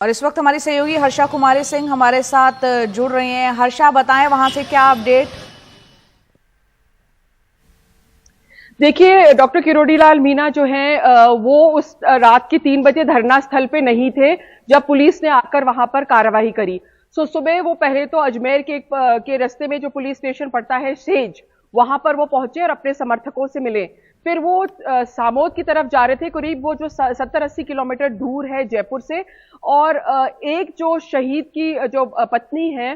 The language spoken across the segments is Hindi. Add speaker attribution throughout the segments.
Speaker 1: और इस वक्त हमारी सहयोगी हर्षा कुमारी सिंह हमारे साथ जुड़ रही हैं। हर्षा, बताएं वहां से क्या अपडेट।
Speaker 2: देखिए, डॉक्टर किरोड़ीलाल मीना जो हैं वो उस रात की 3 बजे धरना स्थल पे नहीं थे जब पुलिस ने आकर वहां पर कार्रवाई करी। सुबह वो पहले तो अजमेर के रास्ते में जो पुलिस स्टेशन पड़ता है सेज, वहां पर वो पहुंचे और अपने समर्थकों से मिले। फिर वो सामोद की तरफ जा रहे थे, करीब वो जो 70-80 किलोमीटर दूर है जयपुर से। और एक जो शहीद की जो पत्नी है,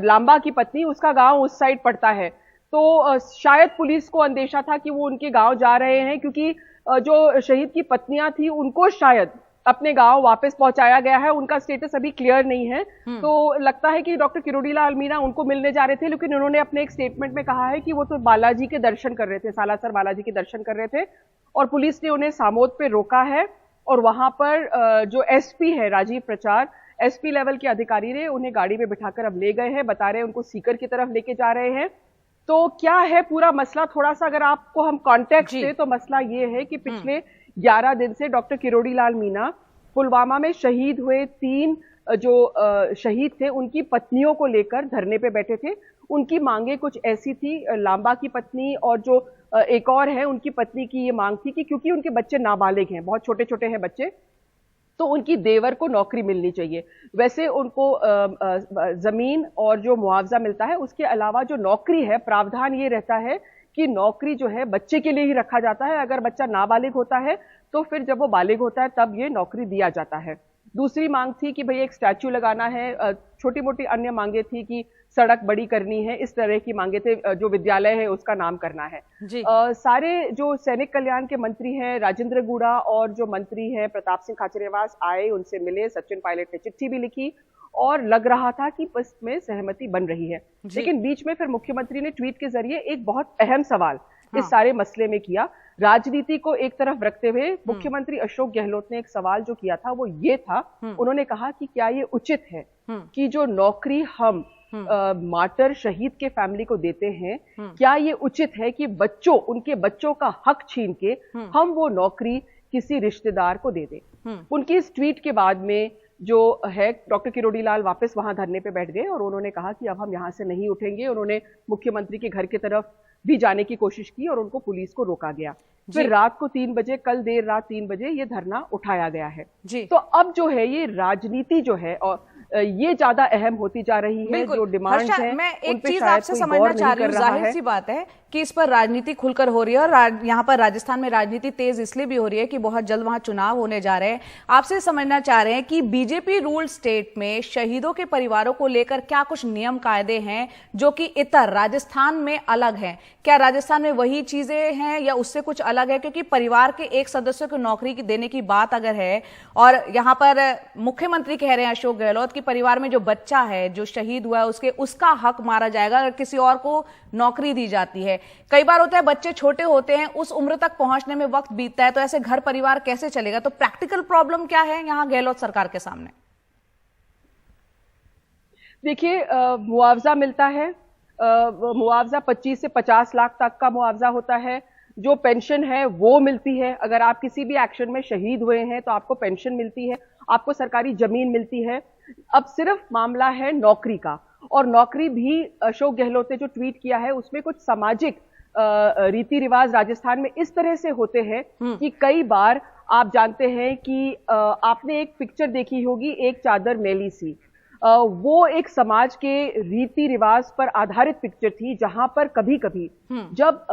Speaker 2: लांबा की पत्नी, उसका गांव उस साइड पड़ता है। तो शायद पुलिस को अंदेशा था कि वो उनके गांव जा रहे हैं, क्योंकि जो शहीद की पत्नियां थी उनको शायद अपने गांव वापस पहुंचाया गया है। उनका स्टेटस अभी क्लियर नहीं है। तो लगता है कि डॉक्टर किरोड़ीलाल मीना उनको मिलने जा रहे थे, लेकिन उन्होंने अपने एक स्टेटमेंट में कहा है कि वो तो बालाजी के दर्शन कर रहे थे, सालासर बालाजी के दर्शन कर रहे थे, और पुलिस ने उन्हें सामोद पे रोका है। और वहां पर जो एसपी है राजीव प्रचार, एसपी लेवल के अधिकारी ने उन्हें गाड़ी में बिठाकर अब ले गए हैं। बता रहे हैं उनको सीकर की तरफ लेके जा रहे हैं। तो क्या है पूरा मसला, थोड़ा सा अगर आपको हम कॉन्टेक्स्ट दें तो मसला ये है कि पिछले 11 दिन से डॉक्टर किरोड़ीलाल मीना पुलवामा में शहीद हुए 3 जो शहीद थे उनकी पत्नियों को लेकर धरने पे बैठे थे। उनकी मांगे कुछ ऐसी थी, लांबा की पत्नी और जो एक और है उनकी पत्नी की ये मांग थी कि क्योंकि उनके बच्चे नाबालिग हैं, बहुत छोटे छोटे हैं बच्चे, तो उनकी देवर को नौकरी मिलनी चाहिए। वैसे उनको जमीन और जो मुआवजा मिलता है उसके अलावा जो नौकरी है, प्रावधान ये रहता है कि नौकरी जो है बच्चे के लिए ही रखा जाता है। अगर बच्चा नाबालिग होता है तो फिर जब वो बालिग होता है तब ये नौकरी दिया जाता है। दूसरी मांग थी कि भाई एक स्टैच्यू लगाना है। छोटी मोटी अन्य मांगे थी कि सड़क बड़ी करनी है, इस तरह की मांगे थे। जो विद्यालय है उसका नाम करना है। सारे जो सैनिक कल्याण के मंत्री हैं राजेंद्र गुड़ा और जो मंत्री हैं प्रताप सिंह खाचरियावास आए, उनसे मिले। सचिन पायलट ने चिट्ठी भी लिखी और लग रहा था कि इसमें सहमति बन रही है। लेकिन बीच में फिर मुख्यमंत्री ने ट्वीट के जरिए एक बहुत अहम सवाल इस सारे मसले में किया। राजनीति को एक तरफ रखते हुए मुख्यमंत्री अशोक गहलोत ने एक सवाल जो किया था वो ये था, उन्होंने कहा कि क्या ये उचित है कि जो नौकरी हम मार्टर शहीद के फैमिली को देते हैं, क्या ये उचित है कि उनके बच्चों का हक छीन के हम वो नौकरी किसी रिश्तेदार को दे दें। उनकी इस ट्वीट के बाद में जो है डॉक्टर किरोड़ीलाल वापस वहां धरने पे बैठ गए और उन्होंने कहा कि अब हम यहां से नहीं उठेंगे। उन्होंने मुख्यमंत्री के घर की तरफ भी जाने की कोशिश की और उनको पुलिस को रोका गया। फिर रात को 3 बजे, कल देर रात 3 बजे ये धरना उठाया गया है। तो अब जो है ये राजनीति जो है और ये ज्यादा अहम होती जा रही है। जो डिमांड्स हैं
Speaker 1: मैं एक चीज आपसे समझना चाह रही हूँ, जाहिर सी बात है कि इस पर राजनीति खुलकर हो रही है और यहाँ पर राजस्थान में राजनीति तेज इसलिए भी हो रही है कि बहुत जल्द वहां चुनाव होने जा रहे हैं। आपसे समझना चाह रहे हैं कि बीजेपी रूल्ड स्टेट में शहीदों के परिवारों को लेकर क्या कुछ नियम कायदे हैं जो कि इतर राजस्थान में अलग हैं? क्या राजस्थान में वही चीजें हैं या उससे कुछ अलग है? क्योंकि परिवार के एक सदस्य को नौकरी देने की बात अगर है और यहाँ पर मुख्यमंत्री कह रहे हैं अशोक गहलोत कि परिवार में जो बच्चा है जो शहीद हुआ है उसका हक मारा जाएगा अगर किसी और को नौकरी दी जाती है। कई बार होता है बच्चे छोटे होते हैं, उस उम्र तक पहुंचने में वक्त बीतता है, तो ऐसे घर परिवार कैसे चलेगा? तो प्रैक्टिकल प्रॉब्लम क्या है यहाँ गहलोत सरकार के सामने?
Speaker 2: देखिए, मुआवजा मिलता है। मुआवजा 25 से 50 लाख तक का मुआवजा होता है। जो पेंशन है वो मिलती है। अगर आप किसी भी एक्शन में शहीद हुए हैं तो आपको पेंशन मिलती है, आपको सरकारी जमीन मिलती है। अब सिर्फ मामला है नौकरी का, और नौकरी भी अशोक गहलोत ने जो ट्वीट किया है उसमें कुछ सामाजिक रीति रिवाज राजस्थान में इस तरह से होते हैं कि कई बार आप जानते हैं कि आपने एक पिक्चर देखी होगी, एक चादर मैली सी। वो एक समाज के रीति रिवाज पर आधारित पिक्चर थी, जहां पर कभी कभी जब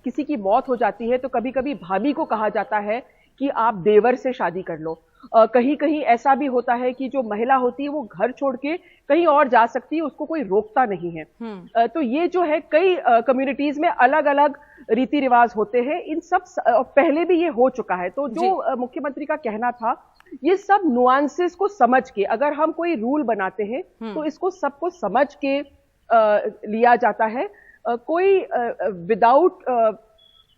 Speaker 2: किसी की मौत हो जाती है तो कभी कभी भाभी को कहा जाता है कि आप देवर से शादी कर लो। कहीं कहीं ऐसा भी होता है कि जो महिला होती है वो घर छोड़ के कहीं और जा सकती है, उसको कोई रोकता नहीं है। तो ये जो है कई कम्युनिटीज में अलग अलग रीति रिवाज होते हैं। इन सब पहले भी ये हो चुका है। तो जो मुख्यमंत्री का कहना था, ये सब नुआंसेस को समझ के अगर हम कोई रूल बनाते हैं तो इसको सबको समझ के लिया जाता है। कोई विदाउट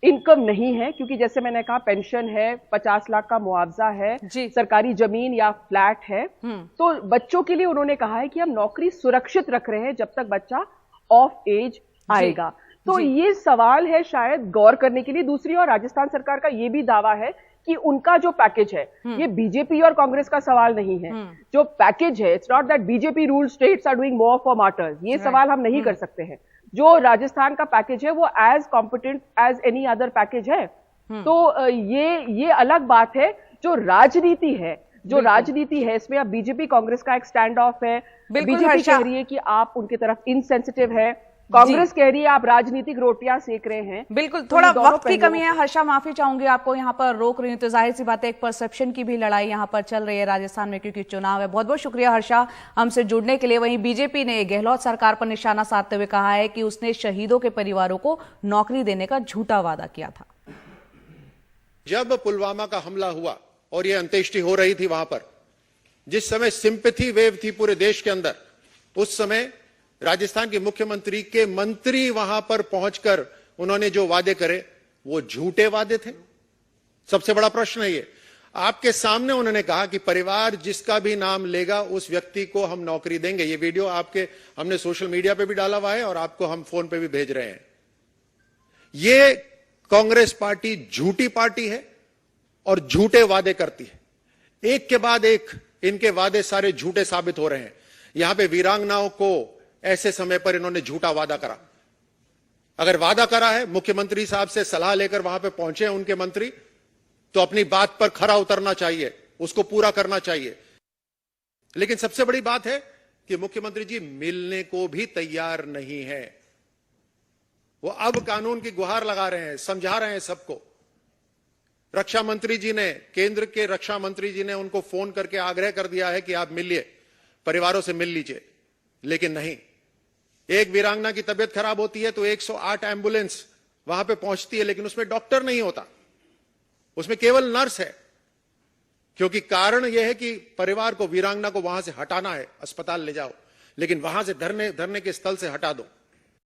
Speaker 2: इनकम नहीं है, क्योंकि जैसे मैंने कहा पेंशन है, 50 लाख का मुआवजा है, सरकारी जमीन या फ्लैट है। तो बच्चों के लिए उन्होंने कहा है कि हम नौकरी सुरक्षित रख रहे हैं जब तक बच्चा ऑफ एज आएगा। तो ये सवाल है शायद गौर करने के लिए। दूसरी ओर राजस्थान सरकार का ये भी दावा है कि उनका जो पैकेज है, ये बीजेपी और कांग्रेस का सवाल नहीं है। जो पैकेज है, it's not that BJP rule states are doing more for martyrs, ये सवाल हम नहीं कर सकते हैं। जो राजस्थान का पैकेज है वो as competent as any other package है। तो ये अलग बात है। जो राजनीति है इसमें अब बीजेपी कांग्रेस का एक स्टैंड ऑफ है। बीजेपी कह रही है कि आप उनकी तरफ इनसेंसिटिव है, कांग्रेस कह रही है आप राजनीतिक रोटियां सेक रहे हैं।
Speaker 1: बिल्कुल, थोड़ा वक्त की कमी है। हर्षा, माफी चाहूंगी, आपको यहाँ पर रोक रही हूँ, तो जाहिर सी बात है एक परसेप्शन की भी लड़ाई यहाँ पर चल रही है राजस्थान में, क्योंकि चुनाव है। बहुत बहुत शुक्रिया हर्षा हमसे जुड़ने के लिए। वहीं बीजेपी ने गहलोत सरकार पर निशाना साधते हुए कहा है कि उसने शहीदों के परिवारों को नौकरी देने का झूठा वादा किया था।
Speaker 3: जब पुलवामा का हमला हुआ और यह अंत्येष्टि हो रही थी, वहां पर जिस समय सिंपैथी वेव थी पूरे देश के अंदर, उस समय राजस्थान के मुख्यमंत्री के मंत्री वहां पर पहुंचकर उन्होंने जो वादे करे वो झूठे वादे थे। सबसे बड़ा प्रश्न है ये। आपके सामने उन्होंने कहा कि परिवार जिसका भी नाम लेगा उस व्यक्ति को हम नौकरी देंगे। ये वीडियो आपके हमने सोशल मीडिया पे भी डाला हुआ है और आपको हम फोन पे भी भेज रहे हैं। ये कांग्रेस पार्टी झूठी पार्टी है और झूठे वादे करती है। एक के बाद एक इनके वादे सारे झूठे साबित हो रहे हैं। यहां पे वीरांगनाओं को ऐसे समय पर इन्होंने झूठा वादा करा। अगर वादा करा है, मुख्यमंत्री साहब से सलाह लेकर वहां पे पहुंचे हैं उनके मंत्री, तो अपनी बात पर खरा उतरना चाहिए, उसको पूरा करना चाहिए। लेकिन सबसे बड़ी बात है कि मुख्यमंत्री जी मिलने को भी तैयार नहीं है। वो अब कानून की गुहार लगा रहे हैं, समझा रहे हैं सबको। रक्षा मंत्री जी ने, केंद्र के रक्षा मंत्री जी ने उनको फोन करके आग्रह कर दिया है कि आप मिलिए, परिवारों से मिल लीजिए, लेकिन नहीं। एक वीरांगना की तबीयत खराब होती है तो 108 एम्बुलेंस वहां पे पहुंचती है, लेकिन उसमें डॉक्टर नहीं होता, उसमें केवल नर्स है। क्योंकि कारण यह है कि परिवार को, वीरांगना को वहां से हटाना है, अस्पताल ले जाओ, लेकिन वहां से धरने के स्थल से हटा दो।